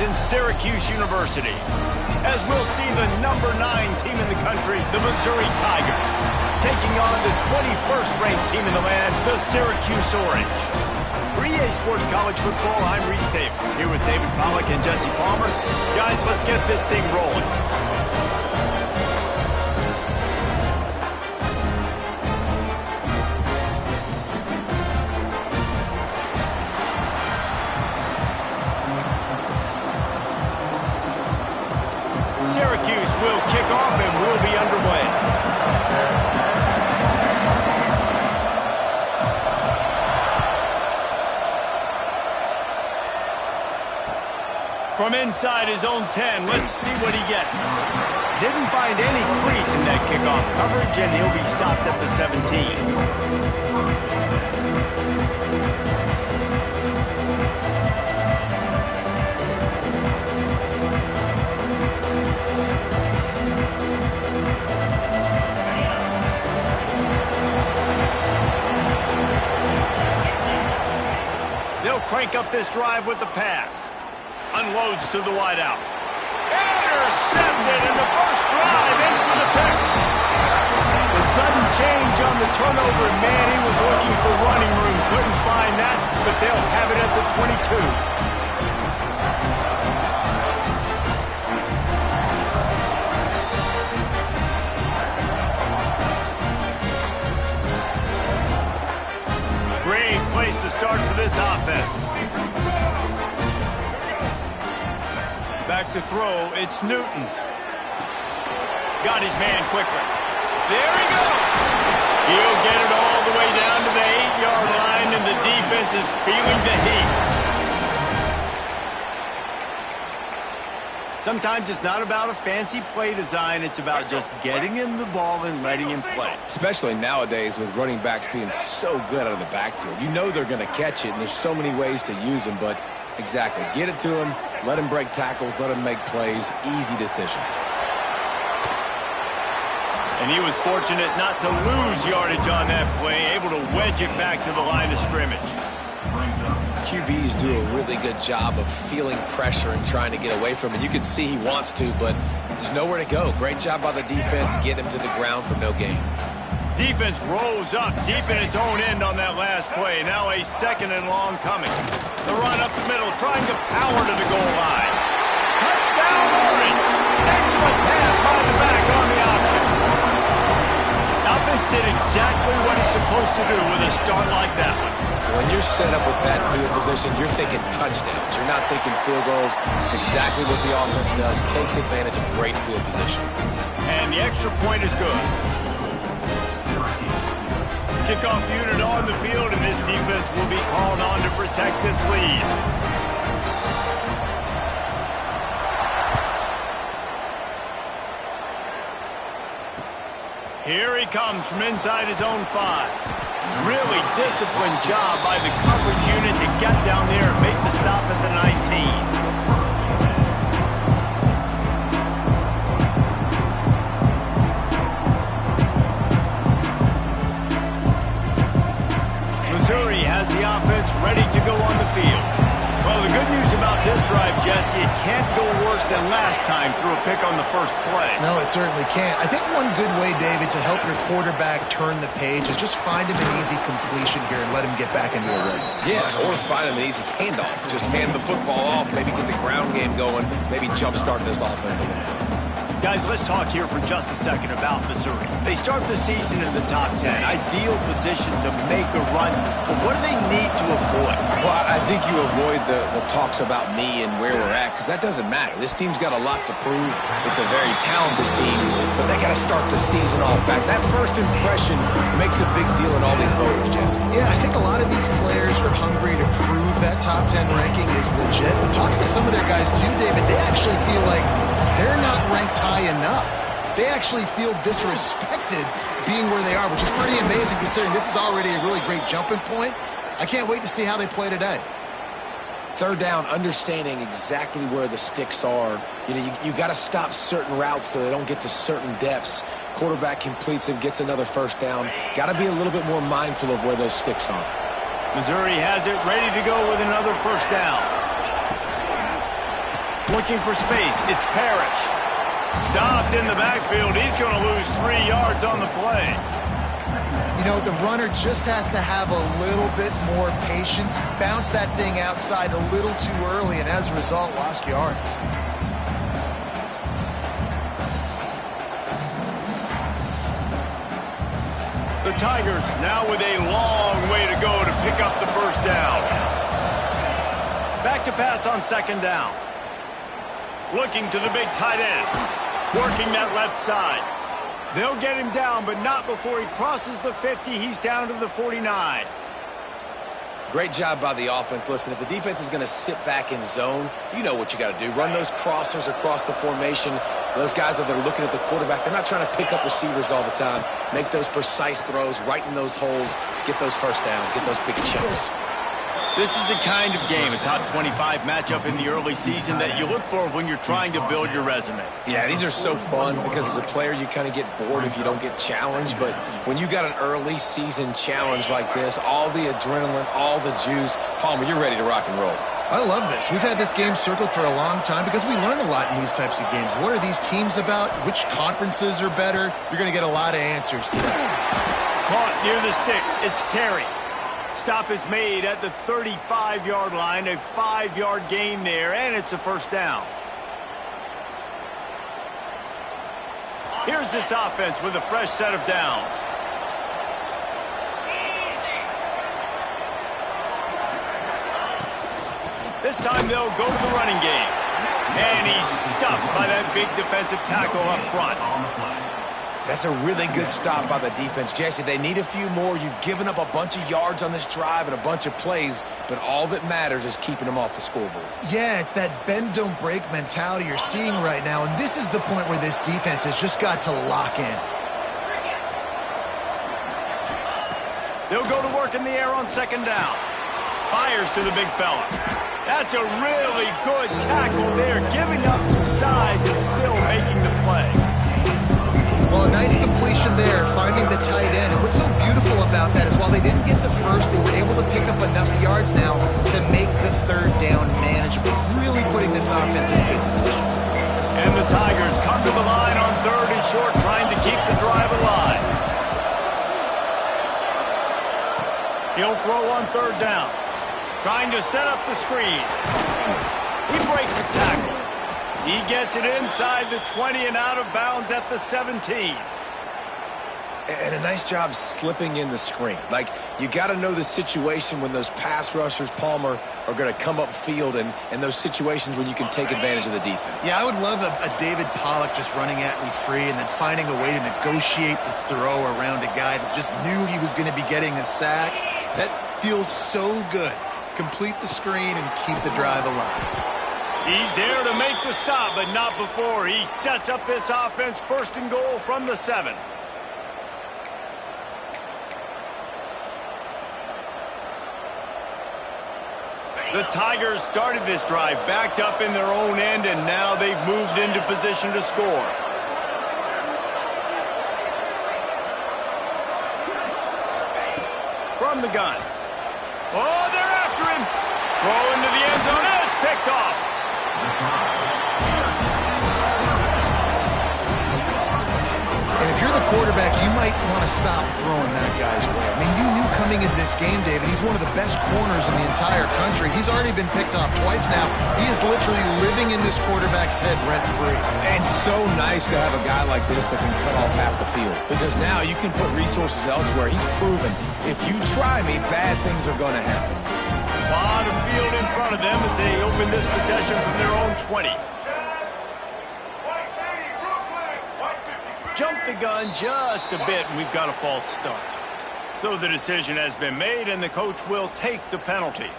in Syracuse University, as we'll see the #9 team in the country, the Missouri Tigers, taking on the 21st ranked team in the land, the Syracuse Orange. For EA Sports College Football, I'm Reese Davis, here with David Pollack and Jesse Palmer. Guys, let's get this thing rolling. Syracuse will kick off and we'll be underway. From inside his own 10, let's see what he gets. Didn't find any crease in that kickoff coverage, and he'll be stopped at the 17. They'll crank up this drive with the pass. Unloads to the wideout. Intercepted, and the first drive ends with a pick. The sudden change on the turnover, man, he was looking for running room. Couldn't find that, but they'll have it at the 22. Great place to start for this offense. Back to throw, it's Newton. Got his man quickly. There he goes. He'll get it all the way down to the 8-yard line, and the defense is feeling the heat. Sometimes it's not about a fancy play design. It's about just getting him the ball and letting him play. Especially nowadays with running backs being so good out of the backfield. You know they're going to catch it, and there's so many ways to use them, but exactly. Get it to him, let him break tackles, let him make plays. Easy decision. And he was fortunate not to lose yardage on that play, able to wedge it back to the line of scrimmage. QBs do a really good job of feeling pressure and trying to get away from it. You can see he wants to, but there's nowhere to go. Great job by the defense, get him to the ground for no gain. Defense rolls up deep in its own end on that last play. Now a 2nd and long coming. The run up the middle, trying to power to the goal line. Touchdown Orange! Excellent pass by the back on the option. Offense did exactly what it's supposed to do with a start like that one. When you're set up with that field position, you're thinking touchdowns. You're not thinking field goals. It's exactly what the offense does. Takes advantage of great field position. And the extra point is good. Kickoff unit on the field, and this defense will be called on to protect this lead. Here he comes from inside his own 5. Really disciplined job by the coverage unit to get down there and make the stop at the 19. Missouri has the offense ready to go on the field. Well, the good news about this drive, Jesse, it can't go worse than last time through a pick on the first play. No, it certainly can't. I think one good way, David, to help your quarterback turn the page is just find him an easy completion here and let him get back into a rhythm. Yeah, or find him an easy handoff. Just hand the football off, maybe get the ground game going, maybe jumpstart this offense a little bit. Guys, let's talk here for just a second about Missouri. They start the season in the top 10. Ideal position to make a run, but what do they need to avoid? Well, I think you avoid the talks about me and where we're at, because that doesn't matter. This team's got a lot to prove. It's a very talented team, but they got to start the season off. That first impression makes a big deal in all these voters, Jesse. Yeah, I think a lot of these players are hungry to prove that top 10 ranking is legit. But talking to some of their guys too, David, they actually feel like they're not ranked high enough. They actually feel disrespected being where they are, which is pretty amazing considering this is already a really great jumping point. I can't wait to see how they play today. Third down, understanding exactly where the sticks are. You know, you got to stop certain routes so they don't get to certain depths. Quarterback completes it, gets another first down. Got to be a little bit more mindful of where those sticks are. Missouri has it ready to go with another first down. Looking for space. It's Parrish. Stopped in the backfield. He's going to lose 3 yards on the play. You know, the runner just has to have a little bit more patience. Bounce that thing outside a little too early, and as a result, lost yards. The Tigers now with a long way to go to pick up the first down. Back to pass on second down. Looking to the big tight end. Working that left side. They'll get him down, but not before he crosses the 50. He's down to the 49. Great job by the offense. Listen, if the defense is going to sit back in zone, you know what you got to do. Run those crossers across the formation. Those guys that are looking at the quarterback, they're not trying to pick up receivers all the time. Make those precise throws, right in those holes, get those first downs, get those big chunks. This is the kind of game, a top 25 matchup in the early season, that you look for when you're trying to build your resume. Yeah, these are so fun because as a player, you kind of get bored if you don't get challenged. But when you got an early season challenge like this, all the adrenaline, all the juice, Palmer, you're ready to rock and roll. I love this. We've had this game circled for a long time because we learn a lot in these types of games. What are these teams about? Which conferences are better? You're going to get a lot of answers today. Caught near the sticks. It's Terry. Stop is made at the 35-yard line, a 5-yard gain there, and it's a first down. Here's this offense with a fresh set of downs. This time they'll go to the running game. And he's stuffed by that big defensive tackle up front. That's a really good stop by the defense. Jesse, they need a few more. You've given up a bunch of yards on this drive and a bunch of plays, but all that matters is keeping them off the scoreboard. Yeah, it's that bend, don't break mentality you're seeing right now, and this is the point where this defense has just got to lock in. They'll go to work in the air on second down. Fires to the big fella. That's a really good tackle there, giving up some size and still making the play. Well, a nice completion there, finding the tight end. And what's so beautiful about that is while they didn't get the first, they were able to pick up enough yards now to make the third down manageable, really putting this offense in a good position. And the Tigers come to the line on third and short, trying to keep the drive alive. He'll throw on third down, trying to set up the screen. He breaks a tackle. He gets it inside the 20 and out of bounds at the 17. And a nice job slipping in the screen. Like, you got to know the situation when those pass rushers, Palmer, are going to come up field and those situations when you can take advantage of the defense. Yeah, I would love a David Pollock just running at me free and then finding a way to negotiate the throw around a guy that just knew he was going to be getting a sack. That feels so good. Complete the screen and keep the drive alive. He's there to make the stop, but not before he sets up this offense first and goal from the 7. The Tigers started this drive backed up in their own end, and now they've moved into position to score. From the gun. Oh, they're after him. Throw into the end zone, and it's picked off. And if you're the quarterback, you might want to stop throwing that guy's way. I mean, you knew coming into this game, David, he's one of the best corners in the entire country. He's already been picked off twice now. He is literally living in this quarterback's head rent-free. And so nice to have a guy like this that can cut off half the field. Because now you can put resources elsewhere. He's proven, if you try me, bad things are going to happen. A lot of field in front of them as they open this possession from their own 20. Jump the gun just a bit, and we've got a false start. So the decision has been made, and the coach will take the penalty.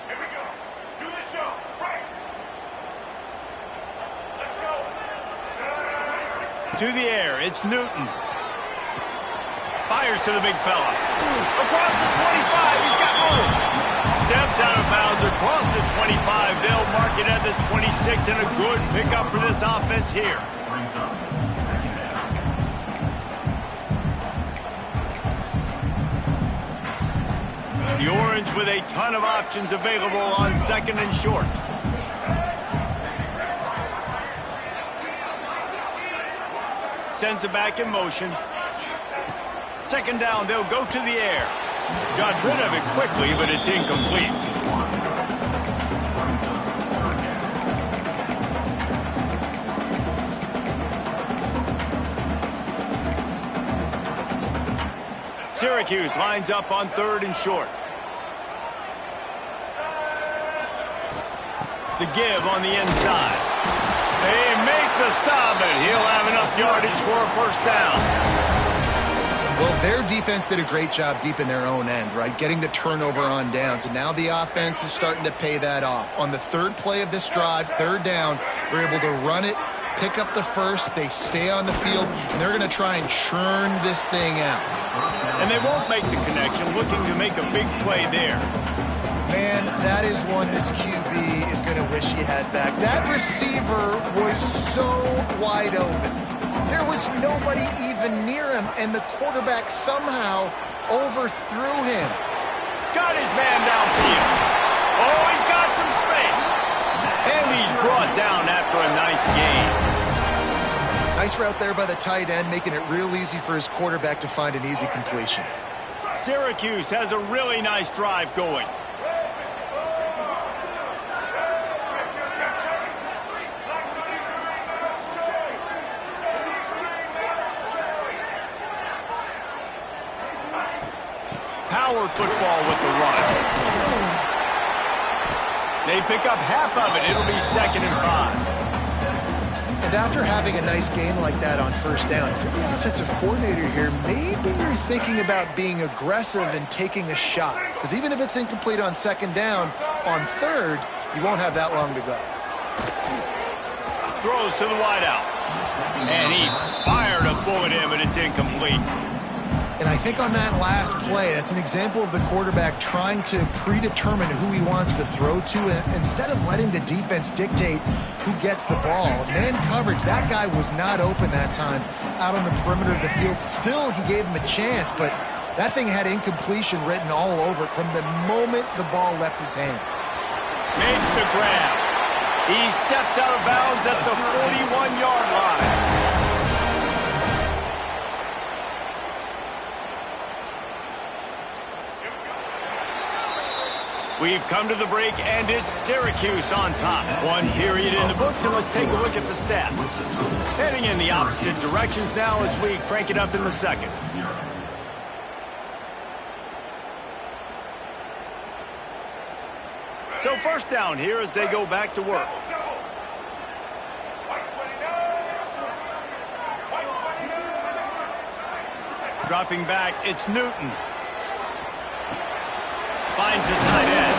Here we go. Do the show. Right. Let's go. To the air, it's Newton. Fires to the big fella. Across the 25, he's got room. Steps out of bounds across the 25. They'll mark it at the 26, and a good pickup for this offense here. The Orange with a ton of options available on second and short. Sends it back in motion. Second down, they'll go to the air. Got rid of it quickly, but it's incomplete. Syracuse lines up on third and short. The give on the inside. They make the stop, and he'll have enough yardage for a first down. Well, their defense did a great job deep in their own end, right? Getting the turnover on downs, and now the offense is starting to pay that off. On the third play of this drive, third down, they're able to run it, pick up the first, they stay on the field, and they're going to try and churn this thing out. And they won't make the connection, looking to make a big play there. Man, that is one this QB is going to wish he had back. That receiver was so wide open. There was nobody even near him, and the quarterback somehow overthrew him. Got his man downfield. Oh, he's got some space. And he's brought down after a nice gain. Nice route there by the tight end, making it real easy for his quarterback to find an easy completion. Syracuse has a really nice drive going. Power football with the run. They pick up half of it. It'll be 2nd and 5. And after having a nice game like that on first down, if you're the offensive coordinator here, maybe you're thinking about being aggressive and taking a shot. Because even if it's incomplete on second down, on third, you won't have that long to go. Throws to the wideout. And he fired a bullet in, but it's incomplete. And I think on that last play, that's an example of the quarterback trying to predetermine who he wants to throw to, and instead of letting the defense dictate who gets the ball. Man coverage, that guy was not open that time out on the perimeter of the field. Still, he gave him a chance, but that thing had incompletion written all over it from the moment the ball left his hand. Makes the grab. He steps out of bounds at the 41-yard line. We've come to the break, and it's Syracuse on top. One period in the books, and let's take a look at the stats. Heading in the opposite directions now as we crank it up in the second. So first down here as they go back to work. Dropping back, it's Newton. Finds the tight end.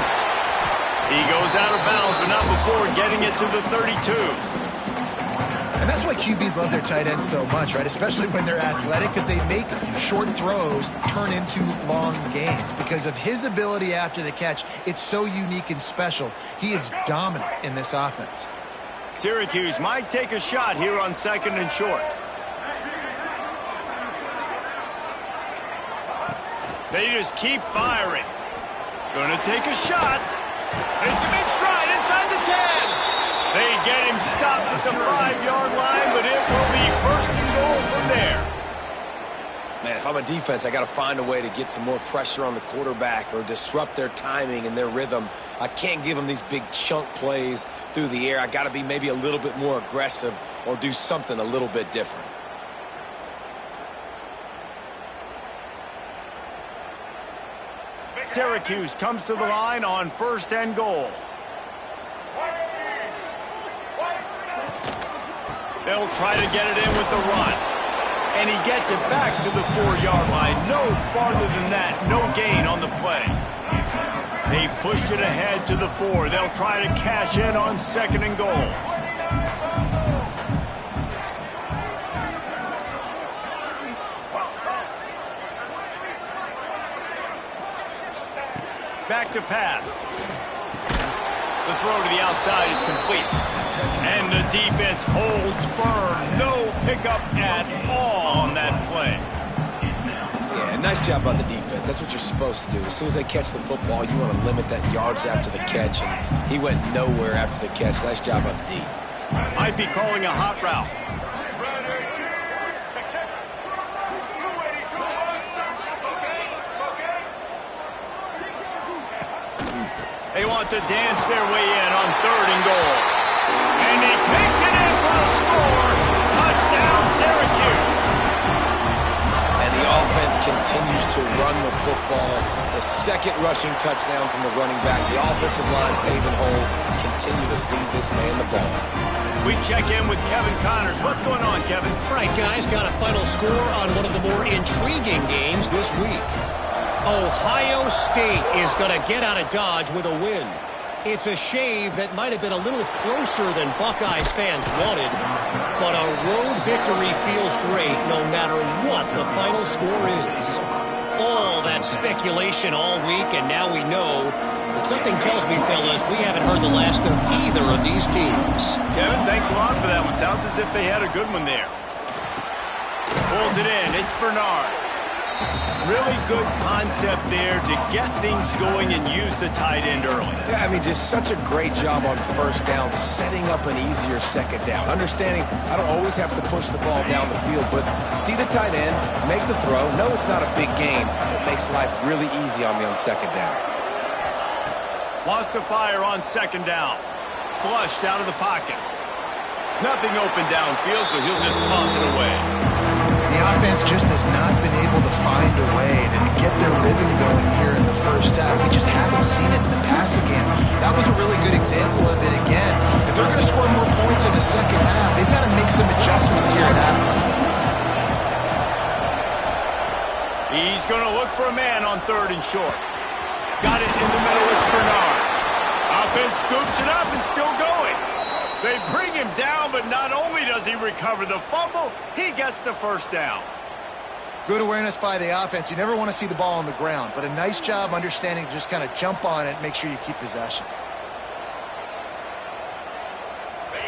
He goes out of bounds, but not before getting it to the 32. And that's why QBs love their tight ends so much, right? Especially when they're athletic, because they make short throws turn into long gains. Because of his ability after the catch, it's so unique and special. He is dominant in this offense. Syracuse might take a shot here on 2nd and short. They just keep firing. Gonna take a shot. It's a big stride inside the 10. They get him stopped at the 5-yard line, but it will be 1st and goal from there. Man, if I'm a defense, I got to find a way to get some more pressure on the quarterback or disrupt their timing and their rhythm. I can't give them these big chunk plays through the air. I got to be maybe a little bit more aggressive or do something a little bit different. Syracuse comes to the line on 1st and goal. They'll try to get it in with the run. And he gets it back to the 4-yard line. No farther than that. No gain on the play. They've pushed it ahead to the 4. They'll try to cash in on 2nd and goal. Back to pass. The throw to the outside is complete. And the defense holds firm. No pickup at all on that play. Yeah, and Nice job by the defense. That's what you're supposed to do. As soon as they catch the football, you want to limit that yards after the catch, and he went nowhere after the catch. Nice job by the D. Might be calling a hot route. They want to dance their way in on 3rd and goal. And he takes it in for the score. Touchdown, Syracuse. And the offense continues to run the football. The second rushing touchdown from the running back. The offensive line paving holes. Continue to feed this man the ball. We check in with Kevin Connors. What's going on, Kevin? All right, guys, got a final score on one of the more intriguing games this week. Ohio State is going to get out of Dodge with a win. It's a shave that might have been a little closer than Buckeyes fans wanted, but a road victory feels great no matter what the final score is. All that speculation all week, and now we know. But something tells me, fellas, we haven't heard the last of either of these teams. Kevin, thanks a lot for that one. Sounds as if they had a good one there. Pulls it in. It's Bernard. Really good concept there to get things going and use the tight end early. Yeah, I mean, just such a great job on 1st down, setting up an easier 2nd down. Understanding I don't always have to push the ball down the field, but see the tight end, make the throw. No, it's not a big gain. It makes life really easy on me on 2nd down. Wants to fire on 2nd down. Flushed out of the pocket. Nothing open downfield, so he'll just toss it away. The offense just has not been able to find a way to get their rhythm going here in the 1st half. We just haven't seen it in the passing game. That was a really good example of it again. If they're going to score more points in the 2nd half, they've got to make some adjustments here at halftime. He's going to look for a man on 3rd and short. Got it in the middle. It's Bernard. Offense scoops it up and still going. They bring him down, but not only does he recover the fumble, he gets the 1st down. Good awareness by the offense. You never want to see the ball on the ground, but a nice job understanding to just kind of jump on it and make sure you keep possession.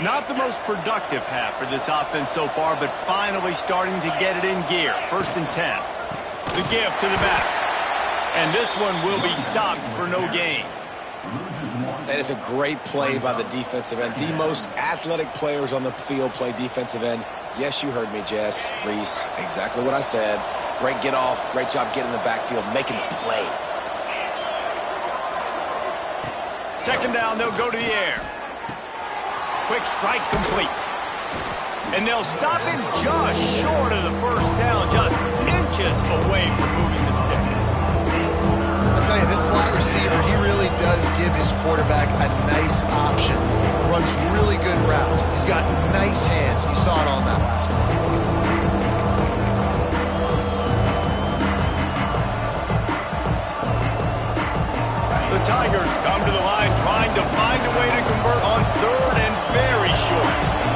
Not the most productive half for this offense so far, but finally starting to get it in gear. 1st and 10. The give to the back. And this one will be stopped for no gain. That is a great play by the defensive end. The most athletic players on the field play defensive end. Yes, you heard me, Jess, Reese. Exactly what I said. Great get off. Great job getting in the backfield, making the play. 2nd down, they'll go to the air. Quick strike complete. And they'll stop him just short of the 1st down, just inches away from moving the sticks. I'll tell you, this slot receiver, he really does give his quarterback a nice option. Runs really good routes. He's got nice hands. You saw it on that last play. The Tigers come to the line trying to find a way to convert on 3rd and very short.